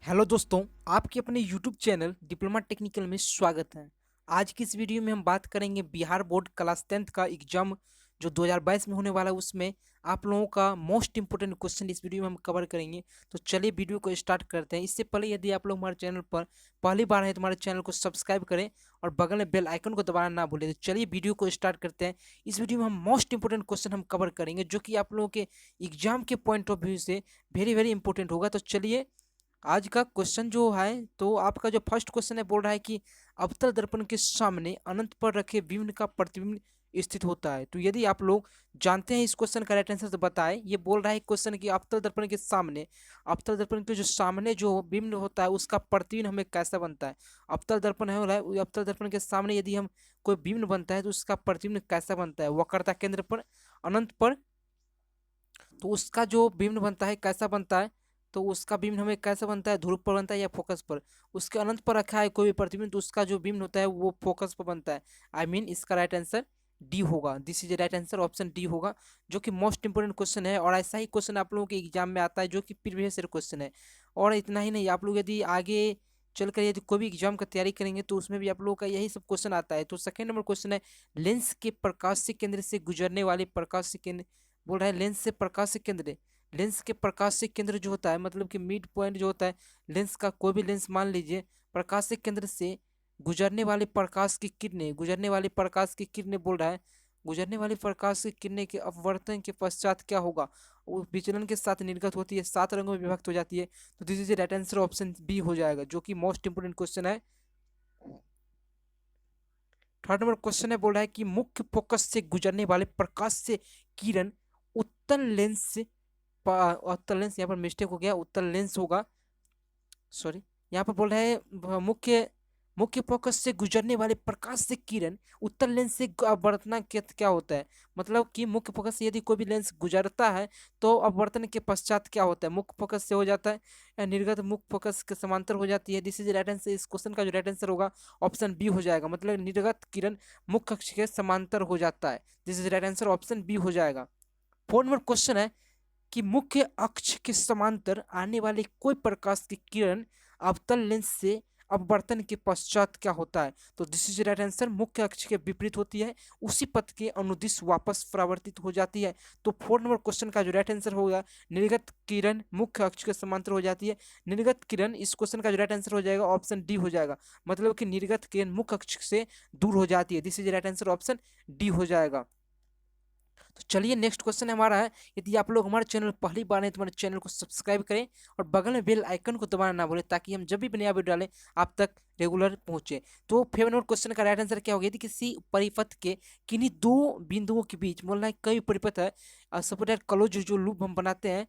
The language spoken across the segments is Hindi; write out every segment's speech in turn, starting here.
हेलो दोस्तों, आपके अपने यूट्यूब चैनल डिप्लोमा टेक्निकल में स्वागत है। आज की इस वीडियो में हम बात करेंगे बिहार बोर्ड क्लास 10th का एग्जाम जो 2022 में होने वाला है, उसमें आप लोगों का मोस्ट इंपोर्टेंट क्वेश्चन इस वीडियो में हम कवर करेंगे। तो चलिए वीडियो को स्टार्ट करते हैं। इससे पहले यदि आप लोग हमारे चैनल पर पहली बार हैं तो हमारे चैनल को सब्सक्राइब करें और बगल में बेल आइकन को दबाना ना भूलें। तो चलिए वीडियो को स्टार्ट करते हैं। इस वीडियो में हम मोस्ट इंपोर्टेंट क्वेश्चन हम कवर करेंगे जो कि आप लोगों के एग्जाम के पॉइंट ऑफ व्यू से वेरी वेरी इंपॉर्टेंट होगा। तो चलिए आज का क्वेश्चन जो है, तो आपका जो फर्स्ट क्वेश्चन है बोल रहा है कि अवतल दर्पण के सामने अनंत पर रखे बिंब का प्रतिबिंब स्थित होता है। तो यदि आप लोग जानते हैं इस क्वेश्चन का राइट आंसर तो बताएं। ये बोल रहा है क्वेश्चन कि अवतल दर्पण के जो सामने जो बिंब होता है उसका प्रतिबिंब हमें कैसा बनता है। अवतल दर्पण है, अवतल दर्पण के सामने यदि हम कोई बिंब बनता है तो उसका प्रतिबिंब कैसा बनता है। वक्रता केंद्र पर अनंत पर तो उसका जो बिंब बनता है कैसा बनता है। तो उसका बिंब हमें कैसा बनता है, ध्रुव पर बनता है या फोकस पर। उसके अनंत पर रखा है कोई भी प्रतिबिंब तो उसका जो बिंब होता है वो फोकस पर बनता है। इसका राइट आंसर डी होगा। This is right answer, option D होगा, जो कि मोस्ट इंपोर्टेंट क्वेश्चन है। और ऐसा ही क्वेश्चन आप लोगों के एग्जाम में आता है जो कि प्रीवियस ईयर क्वेश्चन है। और इतना ही नहीं, आप लोग यदि आगे चलकर यदि कोई भी एग्जाम का तैयारी करेंगे तो उसमें भी आप लोगों का यही सब क्वेश्चन आता है। तो सेकंड नंबर क्वेश्चन है, लेंस के प्रकाश से केंद्र से गुजरने वाले प्रकाश से केंद्र बोल रहा है लेंस के प्रकाश से केंद्र जो होता है, मतलब कि मिड पॉइंट जो होता है लेंस का, कोई भी लेंस मान लीजिए, प्रकाश से केंद्र से गुजरने वाली प्रकाश की किरणें बोल रहा है, गुजरने वाली प्रकाश की किरणें के अपवर्तन के पश्चात क्या होगा। वो विचलन के साथ निर्गत होती है, 7 रंगों में विभक्त हो जाती है। तो this is right answer, option B हो जाएगा, जो कि मोस्ट इंपोर्टेंट क्वेश्चन है। थर्ड नंबर क्वेश्चन है, बोल रहा है कि मुख्य फोकस से गुजरने वाले प्रकाश से किरण उत्तल लेंस से उत्तल लेंस, यहाँ पर मिस्टेक हो गया, उत्तल लेंस होगा, सॉरी। यहाँ पर बोल रहे हैं मुख्य मुख्य फोकस से गुजरने वाले प्रकाश से किरण उत्तल लेंस से अपवर्तना क्या होता है। मतलब कि मुख्य फोकस से यदि कोई भी लेंस गुजरता है तो अपवर्तन के पश्चात क्या होता है, मुख्य फोकस से हो जाता है या निर्गत मुख्य फोकस के समांतर हो जाती है। This is right answer. इस क्वेश्चन का जो राइट आंसर होगा ऑप्शन बी हो जाएगा, मतलब निर्गत किरण मुख्य अक्ष के समांतर हो जाता है। This is right answer, option B हो जाएगा। फोर्थ नंबर क्वेश्चन है कि मुख्य अक्ष के समांतर आने वाली कोई प्रकाश की किरण अवतल लेंस से अपवर्तन के पश्चात क्या होता है। तो दिस इज राइट आंसर, मुख्य अक्ष के विपरीत होती है, उसी पथ के अनुदिश वापस परावर्तित हो जाती है। तो 4 नंबर क्वेश्चन का जो राइट आंसर होगा, निर्गत किरण मुख्य अक्ष के समांतर हो जाती है। निर्गत किरण, इस क्वेश्चन का जो राइट आंसर हो जाएगा ऑप्शन डी हो जाएगा, मतलब कि निर्गत किरण मुख्य अक्ष से दूर हो जाती है। This is right answer, option D हो जाएगा। तो चलिए नेक्स्ट क्वेश्चन हमारा है, यदि आप लोग हमारे चैनल पहली बार हैं तो हमारे चैनल को सब्सक्राइब करें और बगल में बेल आइकन को दबाना ना भूलें, ताकि हम जब भी नया वीडियो डालें आप तक रेगुलर पहुंचे। तो 5 नंबर क्वेश्चन का राइट आंसर क्या होगा, यदि किसी परिपथ के किन्हीं दो बिंदुओं के बीच, बोलना है कई परिपथ है, सपोज क्लोज जो लूप हम बनाते हैं,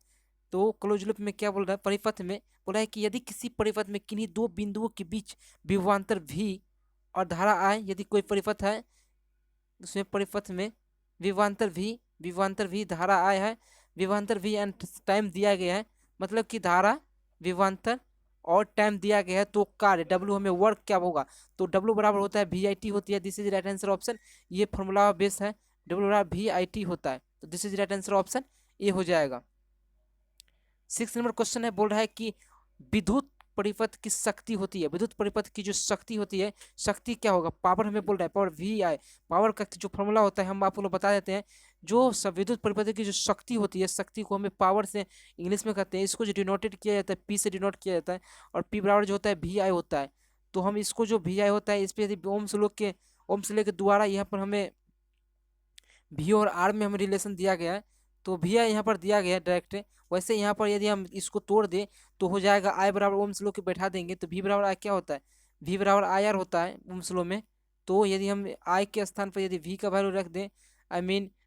तो क्लोज लूप में क्या बोल रहा है, परिपथ में बोला है कि यदि किसी परिपथ में किन्हीं दो बिंदुओं के बीच विभवांतर भी और धारा आए, यदि कोई परिपथ है उसमें परिपथ में विभवांतर भी धारा आय है, विभवांतर भी एंड टाइम दिया गया है, मतलब कि धारा विभवांतर और टाइम दिया गया है, तो कार्य डब्ल्यू हमें वर्क क्या होगा, तो डब्ल्यू बराबर होता है वी आई टी होती है। This is right answer, option ये फॉर्मूला बेस है, डब्ल्यू बराबर वी आई टी होता है। तो this is right answer, option A हो जाएगा। 6 नंबर क्वेश्चन है, बोल रहा है कि विद्युत परिपथ की शक्ति होती है, विद्युत परिपथ की जो शक्ति होती है, शक्ति क्या होगा, पावर हमें बोल रहा है, पावर वी आई, पावर का जो फॉर्मूला होता है हम आप लोग बता देते हैं। जो सब विद्युत परिपथ की जो शक्ति होती है, शक्ति को हमें पावर से इंग्लिश में कहते हैं, इसको जो डिनोटेड किया जाता है पी से डिनोट किया जाता है, और पी बराबर जो होता है वी आई होता है। तो हम इसको जो वी आई होता है इस पर यदि ओम्स लॉ के द्वारा यहाँ पर हमें वी और आर में हमें रिलेशन दिया गया है, तो वी आई यहाँ पर दिया गया है डायरेक्ट। वैसे यहाँ पर यदि हम इसको तोड़ दें तो हो जाएगा आई बराबर ओम्स लॉ के बैठा देंगे तो वी बराबर आई क्या होता है, वी बराबर आई आर होता है ओम्स लॉ में। तो यदि हम आई के स्थान पर यदि वी का वैल्यू रख दें,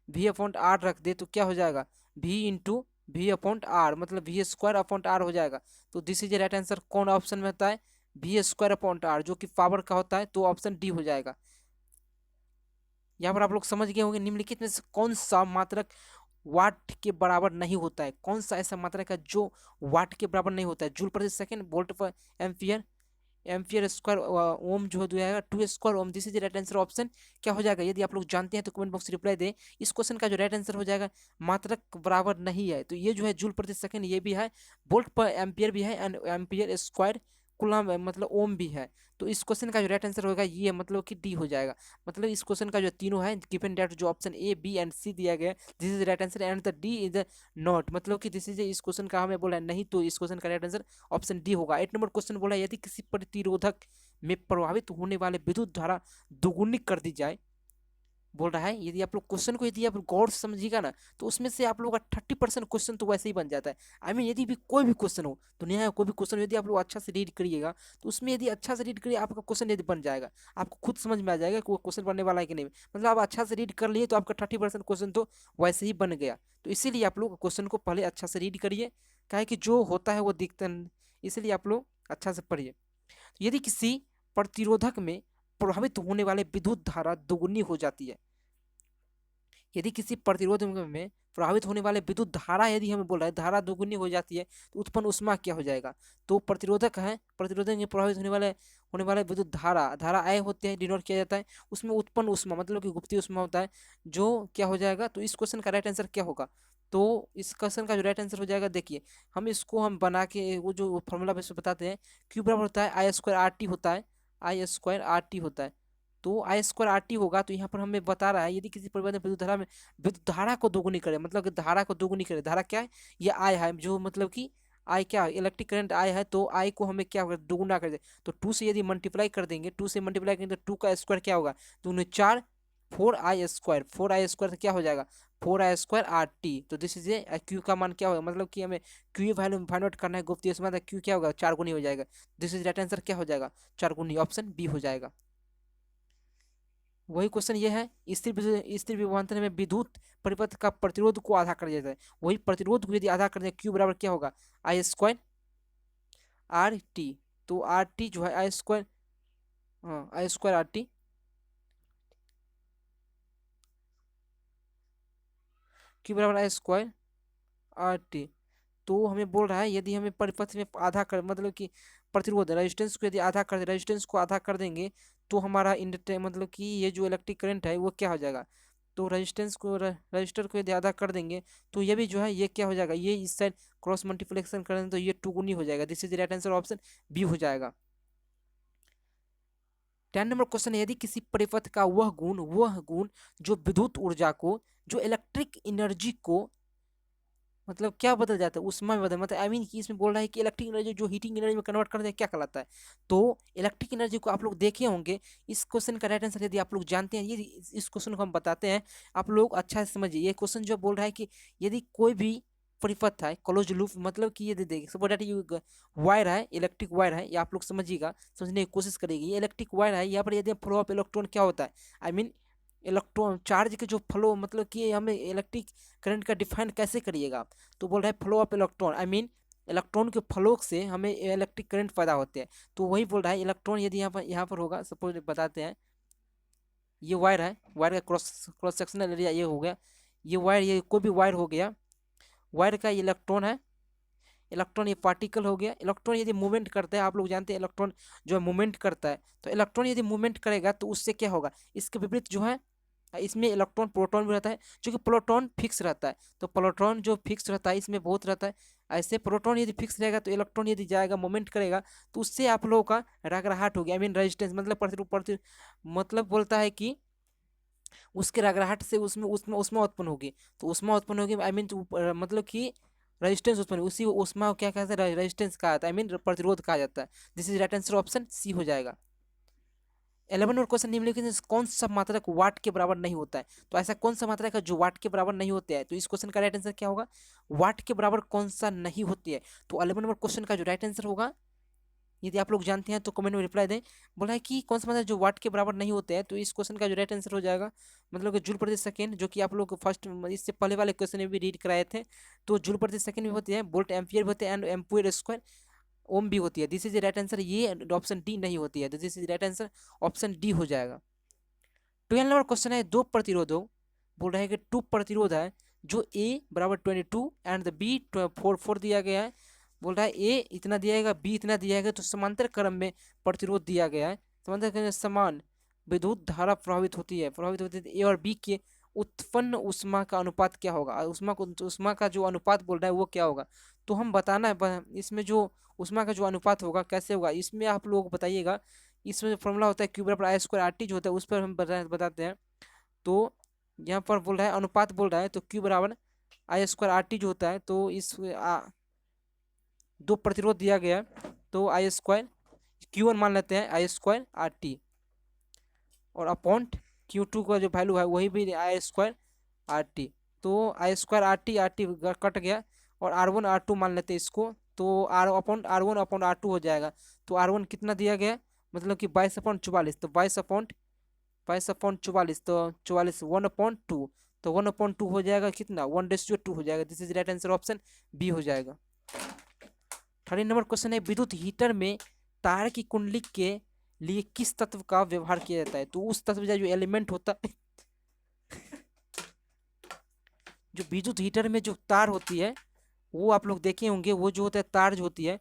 वी अपॉइंट आर रख दें, तो क्या हो जाएगा, V into V upon R, मतलब वी स्क्वायर अपॉइंट आर हो जाएगा। तो दिस इज राइट आंसर, कौन ऑप्शन में होता है, वी स्क्वायर अपॉइंट आर, जो कि पावर का होता है, तो ऑप्शन डी हो जाएगा। यहाँ पर आप लोग समझ गए होंगे, निम्नलिखित में से कौन सा मात्रक वाट के बराबर नहीं होता है, कौन सा ऐसा मात्रक है जो वाट के बराबर नहीं होता है, जूल प्रति सेकंड, वोल्ट पर एम्पियर, एम्पियर स्क्वायर ओम जो दिया जाएगा 2 square ohm. This is right answer option क्या हो जाएगा? यदि आप लोग जानते हैं तो कमेंट बॉक्स रिप्लाई दें। इस क्वेश्चन का जो राइट आंसर हो जाएगा मात्रक बराबर नहीं है, तो ये जो है जूल प्रति सेकंड ये भी है, वोल्ट पर एम्पियर भी है, एंड एम्पियर स्क्वायर कूलम मतलब ओम भी है। तो इस क्वेश्चन का जो राइट आंसर होगा ये मतलब कि डी हो जाएगा। मतलब इस क्वेश्चन का जो तीनों है गिवन डेट जो ऑप्शन ए बी एंड सी दिया गया है, this is right answer and the D is not, मतलब कि दिस इज इस क्वेश्चन का हमें बोला है नहीं, तो इस क्वेश्चन का राइट आंसर ऑप्शन डी होगा। 8 नंबर क्वेश्चन बोला है यदि किसी प्रतिरोधक में प्रभावित होने वाले विद्युत धारा दोगुनी कर दी जाए, बोल रहा है यदि आप लोग क्वेश्चन को यदि आप गौर से समझिएगा ना तो उसमें से आप लोग का 30% क्वेश्चन तो वैसे ही बन जाता है। आई मीन यदि भी कोई भी क्वेश्चन हो दुनिया का कोई भी क्वेश्चन यदि आप लोग अच्छा से रीड करिएगा तो उसमें यदि अच्छा से रीड करिए आपका क्वेश्चन यदि बन जाएगा, आपको खुद समझ में आ जाएगा कि वो क्वेश्चन बनने वाला है कि नहीं। मतलब आप अच्छा से रीड कर लिए तो आपका 30% क्वेश्चन तो वैसे ही बन गया। तो इसीलिए आप लोग क्वेश्चन को पहले अच्छा से रीड करिए, क्या है कि जो होता है वो दिखता नहीं, इसलिए आप लोग अच्छा से पढ़िए। यदि किसी प्रतिरोधक में प्रभावित होने वाले विद्युत धारा दोगुनी हो जाती है, यदि किसी प्रतिरोध में प्रभावित होने वाले विद्युत धारा यदि हमें बोल रहा है धारा दोगुनी हो जाती है तो उत्पन्न ऊष्मा क्या हो जाएगा? तो प्रतिरोधक है, प्रतिरोधक में प्रभावित होने वाले विद्युत धारा धारा आय होते हैं डिनोट किया जाता है, उसमें उत्पन्न ऊष्मा मतलब कि गुप्तीय ऊष्मा होता है जो क्या हो जाएगा? तो इस क्वेश्चन का राइट आंसर क्या होगा? तो इस क्वेश्चन का जो राइट आंसर हो जाएगा देखिए, हम बना के वो जो फॉर्मूला बेस बताते हैं, क्यू बराबर होता है आई स्क्वायर आर टी होता है, आई स्क्वायर आर टी होता है। तो आई स्क्वायर आर टी होगा, तो यहाँ पर हमें बता रहा है यदि किसी परिबद्ध विद्युत धारा में विद्युत धारा को दोगुनी करे, मतलब कि धारा को दोगुनी करे, धारा क्या है? ये आई है, जो मतलब कि आई क्या इलेक्ट्रिक करंट आई है, तो आई को हमें क्या दोगुना कर दे, तो 2 से यदि मल्टीप्लाई कर देंगे, 2 से मल्टीप्लाई करेंगे तो 2 का स्क्वायर क्या होगा? तो उन्हें 4 4 आई स्क्वायर क्या हो जाएगा? 4 आई स्क्वायर आर टी। तो दिस इज ए क्यू का मान क्या होगा? मतलब कि हमें क्यू वैल्यू फाइंड आउट करना है गुप्त उसमें, क्यू क्या होगा? 4 गुनी हो जाएगा। दिस इज राइट आंसर क्या हो जाएगा? 4 गुनी, ऑप्शन बी हो जाएगा। वही क्वेश्चन ये है, स्थिर विभवांतर में विद्युत परिपथ का प्रतिरोध को आधा कर दिया जाए, वही प्रतिरोध को यदि आधा कर दिया क्यू बराबर क्या होगा? आई स्क्वायर आर टी। तो आर टी जो है आई स्क्वायर, हाँ आई स्क्वायर आर टी, क्यू बराबर आई स्क्वायर आर टी। तो हमें बोल रहा है यदि हमें परिपथ में आधा कर मतलब कि प्रतिरोध रेजिस्टेंस को यदि आधा कर रेजिस्टेंस को आधा कर देंगे तो हमारा इंडक्टर मतलब कि ये जो इलेक्ट्रिक करंट है वो क्या हो जाएगा? तो रेजिस्टेंस को रजिस्टर को यदि आधा कर देंगे तो ये भी जो है ये क्या हो जाएगा? ये इस साइड क्रॉस मल्टीप्लिकेशन करेंगे तो ये 2 गुनी हो जाएगा। This is right answer option B हो जाएगा। 10 नंबर क्वेश्चन है यदि किसी परिपथ का वह गुण जो विद्युत ऊर्जा को, जो इलेक्ट्रिक एनर्जी को मतलब क्या बदल जाता है? उष्मा में बदल, मतलब आई मीन कि इसमें बोल रहा है कि इलेक्ट्रिक एनर्जी जो हीटिंग एनर्जी में कन्वर्ट करते हैं क्या कहलाता है? तो इलेक्ट्रिक एनर्जी को आप लोग देखे होंगे। इस क्वेश्चन का राइट आंसर यदि आप लोग जानते हैं, ये इस क्वेश्चन को हम बताते हैं, आप लोग अच्छा से समझिए। ये क्वेश्चन जो बोल रहा है कि यदि कोई भी परिपथ है क्लोज लूप, मतलब कि ये देखिए सपोज दैट ये वायर है, इलेक्ट्रिक वायर है, ये आप लोग समझिएगा, समझने की कोशिश करिएगा। ये इलेक्ट्रिक वायर है, यहाँ पर यदि फ्लो ऑफ इलेक्ट्रॉन क्या होता है? आई मीन इलेक्ट्रॉन चार्ज के जो फ्लो, मतलब कि हमें इलेक्ट्रिक करंट का डिफाइन कैसे करिएगा आप? तो बोल रहा है flow of electron, I mean electron के फ्लो से हमें इलेक्ट्रिक करंट पैदा होते हैं। तो वही बोल रहा है इलेक्ट्रॉन यदि यहाँ पर होगा, सपोज बताते हैं ये वायर है, वायर का क्रॉस क्रॉस सेक्शनल एरिया ये हो गया, ये वायर, ये कोई भी वायर हो गया, वायर का इलेक्ट्रॉन है, इलेक्ट्रॉन ये पार्टिकल हो गया। इलेक्ट्रॉन यदि मूवमेंट करता है, आप लोग जानते हैं इलेक्ट्रॉन जो है मूवमेंट करता है, तो इलेक्ट्रॉन यदि मूवमेंट करेगा तो उससे क्या होगा? इसके विपरीत जो है इसमें इलेक्ट्रॉन प्रोटॉन भी रहता है, जो कि प्रोटॉन फिक्स रहता है। तो प्रोटॉन जो फिक्स रहता है इसमें बहुत रहता है। ऐसे प्रोटॉन यदि फिक्स रहेगा तो इलेक्ट्रॉन यदि जाएगा मूवमेंट करेगा तो उससे आप लोगों का रगड़ाहट हो गया, आई मीन रेजिस्टेंस, मतलब प्रति मतलब बोलता है कि उसके रगड़ाहट से उसमें उसमें उष्मा उत्पन्न होगी। तो उष्मा उत्पन्न होगी आई मीन मतलब कि रेजिस्टेंस उत्पन्न होगी। उसी उष्मा को क्या कहते हैं? रेजिस्टेंस कहा जाता है, आई मीन प्रतिरोध कहा जाता है। This is right answer option C हो जाएगा। 11 और क्वेश्चन निम्नलिखित में से कौन सा मात्रक वाट के बराबर नहीं होता है? तो ऐसा कौन सा मात्रक है जो वाट के बराबर नहीं होते हैं? तो इस क्वेश्चन का राइट आंसर क्या होगा? वाट के बराबर कौन सा नहीं होती है? तो 11 नंबर क्वेश्चन का जो राइट आंसर होगा, यदि आप लोग जानते हैं तो कमेंट में रिप्लाई दें। बोला है कि कौन सा मात्रक जो वाट के बराबर नहीं होते हैं, तो इस क्वेश्चन का जो राइट आंसर हो जाएगा मतलब कि जूल प्रति सेकेंड, जो कि आप लोग फर्स्ट इससे पहले वाले क्वेश्चन में भी रीड कराए थे। तो जूल प्रति सेकेंड भी होती है, वोल्ट एम्पियर भी होते हैं, एंड एम्पियर स्क्वायर ओम भी होती है। दिस इज राइट आंसर, ये ऑप्शन डी नहीं होती है। This is right answer option D हो जाएगा। 12 नंबर क्वेश्चन है दो प्रतिरोधों, बोल रहे हैं कि 2 प्रतिरोध है जो ए बराबर 22 एंड द बी 4 दिया गया है, बोल रहा है ए इतना दिया जाएगा, बी इतना दिया जाएगा, तो समांतर क्रम में प्रतिरोध दिया गया है। समांतर क्रम में समान विद्युत धारा प्रभावित होती है। ए और बी के उत्पन्न ऊष्मा का अनुपात क्या होगा, ऊष्मा का जो अनुपात बोल रहा है वो क्या होगा। तो हम बताना है इसमें जो ऊष्मा का जो अनुपात होगा कैसे होगा, इसमें आप लोग बताइएगा। इसमें जो फॉर्मूला होता है क्यू बराबर आई स्क्वायर आर टी जो होता है, उस पर हम बताते हैं। तो यहाँ पर बोल रहा है अनुपात बोल रहा है, तो क्यू बराबर आई स्क्वायर आर टी जो होता है, तो इस दो प्रतिरोध दिया गया है, तो आई स्क्वायर क्यू वन मान लेते हैं आई स्क्वायर आर टी, और अपॉइंट क्यू टू का जो वैल्यू है वही भी आई स्क्वायर आर टी। तो आई स्क्वायर आर टी कट गया, और आर वन आर टू मान लेते हैं इसको, तो R one upon R two हो जाएगा। तो आर वन कितना दिया गया, मतलब कि 22/44, तो 22/44, तो 44 1/2, तो 1/2 हो जाएगा कितना 1:2 हो जाएगा। This is right answer, option B हो जाएगा। 30 नंबर क्वेश्चन है, विद्युत हीटर में तार की कुंडली के लिए किस तत्व का व्यवहार किया जाता है। तो उस तत्व का जो एलिमेंट होता है जो विद्युत हीटर में जो तार होती है वो आप लोग देखे होंगे, वो जो होता है तार जो होती है,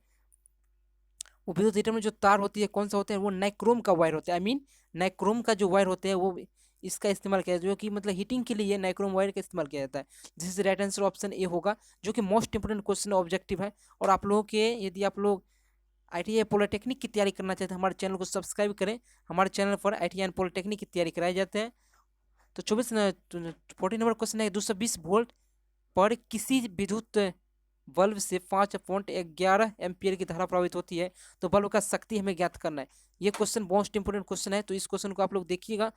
वो विद्युत हीटर में जो तार होती है कौन सा होता है, वो नाइक्रोम का वायर होता है। आई मीन नाइक्रोम का जो वायर होते हैं वो इसका इस्तेमाल किया जाता है, जो कि मतलब हीटिंग के लिए नाइक्रोम वायर का इस्तेमाल किया जाता है। This is right answer, option A होगा, जो कि मोस्ट इंपोर्टेंट क्वेश्चन ऑब्जेक्टिव है। और आप लोगों के यदि आप लोग ITI पॉलिटेक्निक की तैयारी करना चाहते हैं, हमारे चैनल को सब्सक्राइब करें। हमारे चैनल पर ITI एंड पॉलिटेक्निक की तैयारी कराए जाते हैं। तो 40 नंबर क्वेश्चन है, 220 वोल्ट पर किसी विद्युत बल्ब से 5/11 एम्पियर की धारा प्रवाहित होती है, तो बल्ब का शक्ति हमें ज्ञात करना है। ये क्वेश्चन मोस्ट इंपोर्टेंट क्वेश्चन है, तो इस क्वेश्चन को आप लोग देखिएगा।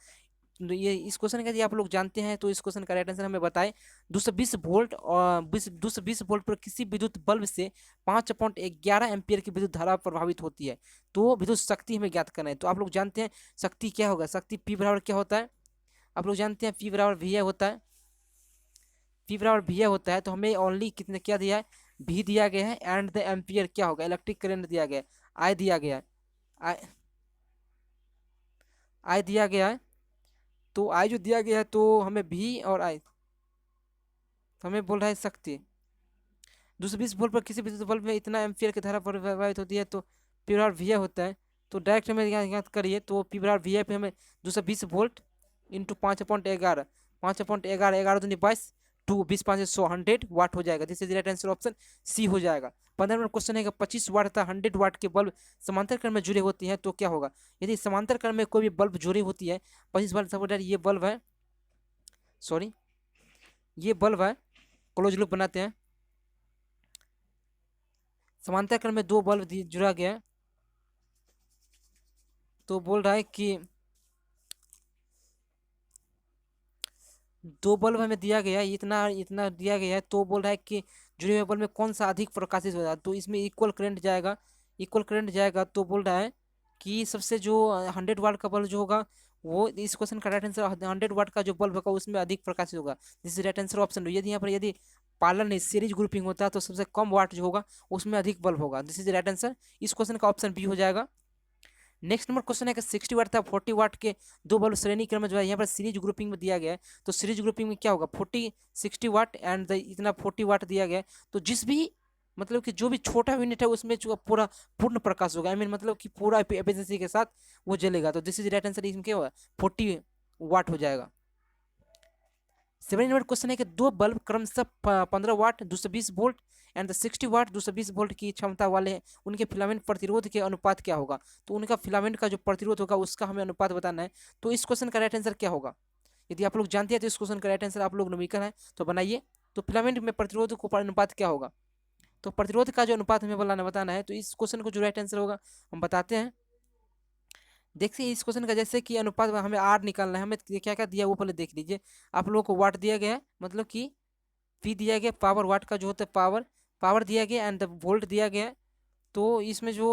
तो ये इस क्वेश्चन का यदि आप लोग जानते हैं तो इस क्वेश्चन का राइट आंसर हमें बताएं। 220 वोल्ट और 220 वोल्ट पर किसी विद्युत बल्ब से 5/11 एम्पियर की विद्युत धारा प्रभावित होती है, तो विद्युत शक्ति हमें ज्ञात करना है। तो आप लोग जानते हैं शक्ति क्या होगा, शक्ति पी बराबर क्या होता है, आप लोग जानते हैं पी बराबर वी होता है। पी बराबर वी होता है, तो हमें ओनली कितने क्या दिया है, भी दिया गया है, एंड द एम्पियर क्या होगा, इलेक्ट्रिक करंट दिया गया है, आई दिया गया है, आई आई दिया गया है। तो आई जो दिया गया है तो हमें भी और आई, तो हमें बोल रहा है शक्ति 220 वोल्ट पर किसी विद्युत बल्ब में इतना एम्पियर की धारा प्रवाहित होती है, तो पी बराबर वी होता है। तो डायरेक्ट हमें यहाँ याद करिए, तो पी बराबर वी पे हमें 220 वोल्ट इंटू 5/11, 5/11, 11×2 = 22, 20×5 = 100, 100 वाट हो जाएगा। This is right answer, option C हो जाएगा। 15 नंबर क्वेश्चन है कि 25 वाट तथा 100 वाट के बल्ब समांतर क्रम में जुड़े होती हैं, तो क्या होगा। यदि समांतर क्रम में कोई भी बल्ब जुड़ी होती है, 25 वाट सपोर्टर, ये बल्ब है, सॉरी ये बल्ब है, क्लोज लूप बनाते हैं। समांतर क्रम में दो बल्ब जुड़ा गया है, तो बोल रहा है कि दो बल्ब हमें दिया गया है, इतना इतना दिया गया है, तो बोल रहा है कि जुड़े हुए बल्ब में कौन सा अधिक प्रकाशित होगा, तो इसमें इक्वल करंट जाएगा, इक्वल करंट जाएगा। तो बोल रहा है कि सबसे जो 100 वाट का बल्ब जो होगा, वो इस क्वेश्चन का राइट आंसर 100 वाट का जो बल्ब होगा उसमें अधिक प्रकाशित होगा। This is right answer, option. यदि यहाँ पर यदि पार्लर नहीं सीरीज ग्रुपिंग होता है, तो सबसे कम वाट जो होगा उसमें अधिक बल्ब होगा। दिस इज राइट आंसर, इस क्वेश्चन का ऑप्शन बी हो जाएगा। नेक्स्ट नंबर क्वेश्चन है कि 60 वाट था 40 वाट के दो बल्ब श्रेणी क्रम में जो है यहाँ पर सीरीज ग्रुपिंग में दिया गया है, तो सीरीज ग्रुपिंग में क्या होगा 40 60 वाट एंड इतना 40 वाट दिया गया है, तो जिस भी मतलब कि जो भी छोटा यूनिट है उसमें जो पूरा पूर्ण प्रकाश होगा, आई मीन मतलब कि पूरा एफिशिएंसी के साथ वो जलेगा। तो दिस इज राइट आंसर, इसमें क्या होगा 40 वाट हो जाएगा। 7 नंबर क्वेश्चन है कि दो बल्ब क्रमशः 15 वाट 220 वोल्ट एंड 60 वाट 220 वोल्ट की क्षमता वाले हैं, उनके फिलामेंट प्रतिरोध के अनुपात क्या होगा। तो उनका फिलामेंट का जो प्रतिरोध होगा उसका हमें अनुपात बताना है। तो इस क्वेश्चन का राइट आंसर क्या होगा, यदि आप लोग जानते हैं तो इस क्वेश्चन का राइट आंसर आप लोग न्यूमेरिकल है तो बनाइए। तो फिलामेंट में प्रतिरोध को अनुपात क्या होगा, तो प्रतिरोध का जो अनुपात हमें बताना है। तो इस क्वेश्चन को जो राइट आंसर होगा हम बताते हैं। देखिए इस क्वेश्चन का जैसे कि अनुपात हमें आर निकालना है, हमें क्या क्या दिया वो पहले देख लीजिए। आप लोगों को वाट दिया गया है, मतलब कि पी दिया गया, पावर वाट का जो होता है पावर, पावर दिया गया एंड वोल्ट दिया गया है। तो इसमें जो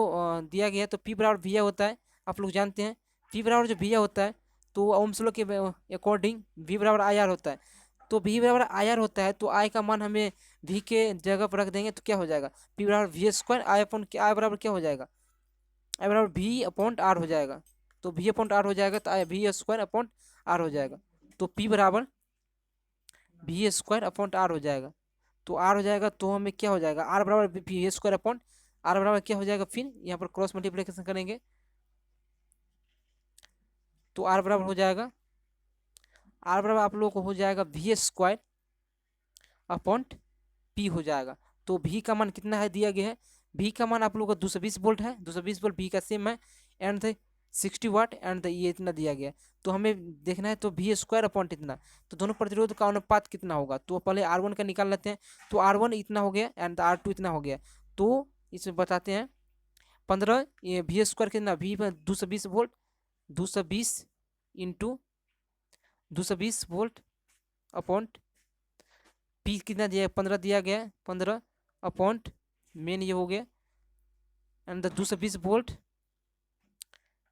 दिया गया है तो पी बराबर वी होता है, आप लोग जानते हैं पी बराबर जो वी होता है, तो ओम्स लॉ के अकॉर्डिंग वी बराबर आई आर होता है। तो वी बराबर आई आर होता है, तो आई का मान हमें वी के जगह पर रख देंगे, तो क्या हो जाएगा पी बराबर V square, I upon I बराबर क्या हो जाएगा, आई बराबर वी अपॉन आर हो जाएगा। तो वी अपॉन आर हो जाएगा, तो आई वी स्क्वायर अपॉन आर हो जाएगा। तो पी बराबर वी स्क्वायर अपॉन आर हो जाएगा। तो आर हो जाएगा, तो हमें क्या हो जाएगा, आर बराबर वी स्क्वायर अपॉन आर बराबर क्या हो जाएगा, फिर यहाँ पर क्रॉस मल्टीप्लिकेशन करेंगे तो आर बराबर हो जाएगा, आर बराबर आप लोगों को हो जाएगा वी स्क्वायर अपॉन पी हो जाएगा। तो भी का मान कितना है दिया गया है, भी का मान आप लोगों को 220 वोल्ट है, 220 वोल्ट भी का सेम है, एंड द 60 वाट एंड ये इतना दिया गया है। तो हमें देखना है तो भी स्क्वायर अपॉन इतना, तो दोनों प्रतिरोध का अनुपात कितना होगा, तो पहले R1 का निकाल लेते हैं। तो R1 इतना हो गया एंड R2 इतना हो गया, तो इसमें बताते हैं 15, ये भी स्क्वायर कितना, भी 220 volt, 220 into 220 volt upon P कितना दिया है, 15 दिया गया है, 15 अपॉन मेन ये हो गया एंड द 220 वोल्ट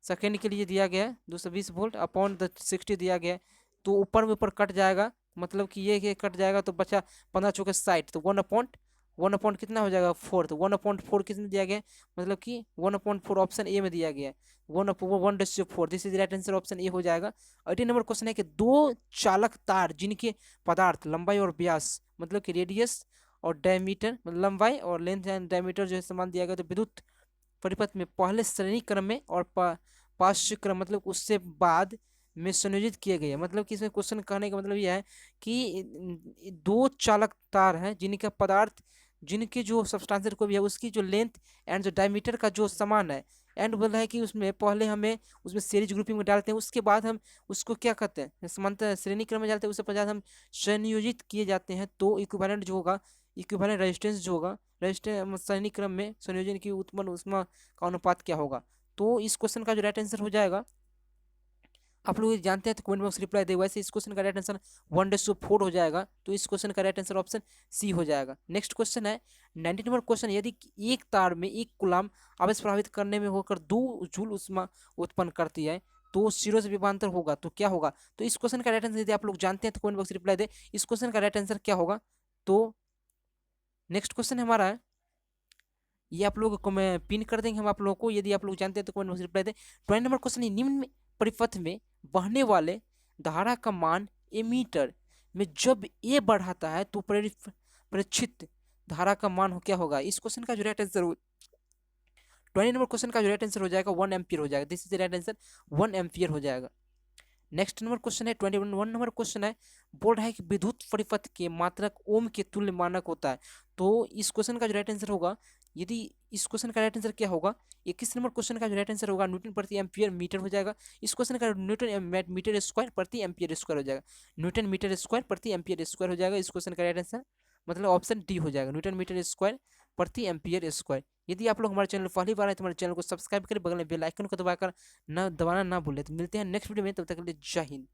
सेकेंड के लिए दिया गया है, 220 वोल्ट अपॉन द 60 दिया गया है। तो ऊपर में ऊपर कट जाएगा, मतलब कि ये कट जाएगा तो बचा 15 चौके 60, तो 1 अपॉइंट कितना हो जाएगा 4, तो 1/4 किसने दिया गया है, मतलब कि 1/4 ऑप्शन ए में दिया गया है, 1/1/4, this is right answer, option A हो जाएगा। 18 नंबर क्वेश्चन है कि दो चालक तार जिनके पदार्थ लंबाई और व्यास मतलब कि रेडियस और डायमीटर, लंबाई और लेंथ एंड डायमीटर जो है समान दिया गया, तो विद्युत परिपथ में पहले श्रेणी क्रम में और पार्श्व क्रम मतलब उससे बाद में संयोजित किए गए हैं। मतलब कि इसमें क्वेश्चन कहने का मतलब यह है कि दो चालक तार हैं जिनका पदार्थ, जिनके जो सब्सटेंस को भी है उसकी जो लेंथ एंड जो डायमीटर का जो समान है, एंड बोल रहा है कि उसमें पहले हमें उसमें सीरीज ग्रुपिंग में डालते हैं, उसके बाद हम उसको क्या कहते हैं समांतर श्रेणी क्रम में डालते हैं, उसके बाद हम संयोजित किए जाते हैं। तो इक्विवेलेंट जो होगा, इक्विवेलेंट रेजिस्टेंस जो होगा, रेजिस्टेंस श्रेणी क्रम में संयोजन की उत्पन्न ऊष्मा का अनुपात क्या होगा। तो इस क्वेश्चन का जो राइट आंसर हो जाएगा, आप लोग जानते हैं तो कमेंट बॉक्स रिप्लाई दे, वैसे इस क्वेश्चन का राइट आंसर 1:4 हो जाएगा। तो इस क्वेश्चन का राइट आंसर ऑप्शन सी हो जाएगा। नेक्स्ट क्वेश्चन है 19 नंबर क्वेश्चन, यदि एक तार में 1 कूलम्ब आवेश प्रभावित करने में होकर 2 जूल ऊष्मा उत्पन्न करती है तो सिरों से विभवांतर होगा तो क्या होगा। तो इस क्वेश्चन का राइट आंसर यदि आप लोग जानते हैं तो कमेंट बॉक्स रिप्लाई दे, इस क्वेश्चन का राइट आंसर क्या होगा। तो नेक्स्ट क्वेश्चन हमारा है, ये आप लोगों को मैं पिन कर देंगे हम आप लोगों को, यदि आप लोग जानते हैं तो कमेंट बॉक्स रिप्लाई दें। 20 नंबर क्वेश्चन है, निम्न परिपथ में बहने वाले धारा का मान एमीटर में जब ए बढ़ाता है तो प्रेक्षित धारा का मान क्या होगा। इस क्वेश्चन का जो राइट आंसर 20 नंबर क्वेश्चन का जो राइट आंसर हो जाएगा 1 एम्पियर हो जाएगा, this is the right answer, 1 ampere हो जाएगा। नेक्स्ट नंबर क्वेश्चन है 21 नंबर क्वेश्चन है, बोल रहा है कि विद्युत परिपथ के मात्रक ओम के तुल्य मानक होता है। तो इस क्वेश्चन का जो राइट आंसर होगा, यदि इस क्वेश्चन का राइट आंसर क्या होगा, 21 नंबर क्वेश्चन का जो राइट आंसर होगा न्यूटन प्रति एम्पियर मीटर हो जाएगा। इस क्वेश्चन का न्यूटन मीटर स्क्वायर प्रति एम्पियर स्क्वायर हो जाएगा, न्यूटन मीटर स्क्वायर प्रति एम्पियर स्क्वायर हो जाएगा। इस क्वेश्चन का राइट आंसर मतलब ऑप्शन डी हो जाएगा, न्यूटन मीटर स्क्वायर प्रति एम्पियर स्क्वायर। यदि आप लोग हमारे चैनल पहली बार आए तो हमारे चैनल को सब्सक्राइब करें, बगल में बेल आइकन को दबाकर ना दबाना ना भूलें। तो मिलते हैं नेक्स्ट वीडियो में, तब तक के लिए जय हिंद।